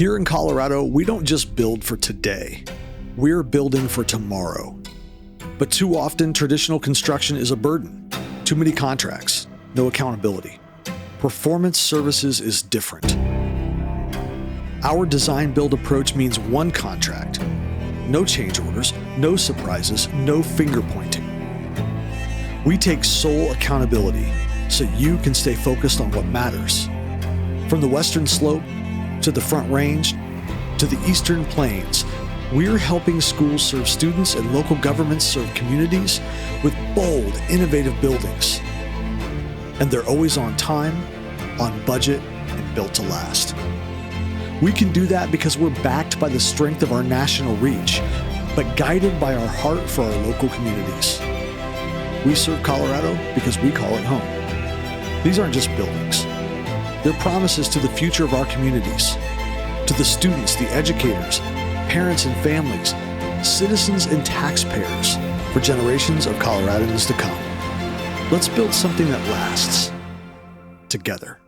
Here in Colorado, we don't just build for today. We're building for tomorrow. But too often, traditional construction is a burden. Too many contracts, no accountability. Performance services is different. Our design-build approach means one contract, no change orders, no surprises, no finger-pointing. We take sole accountability so you can stay focused on what matters. From the Western Slope to the Front Range to the Eastern Plains, we're helping schools serve students and local governments serve communities with bold, innovative buildings. And they're always on time, on budget, and built to last. We can do that because we're backed by the strength of our national reach, but guided by our heart for our local communities. We serve Colorado because we call it home. These aren't just buildings. They're promises to the future of our communities, to the students, the educators, parents and families, citizens and taxpayers for generations of Coloradans to come. Let's build something that lasts together.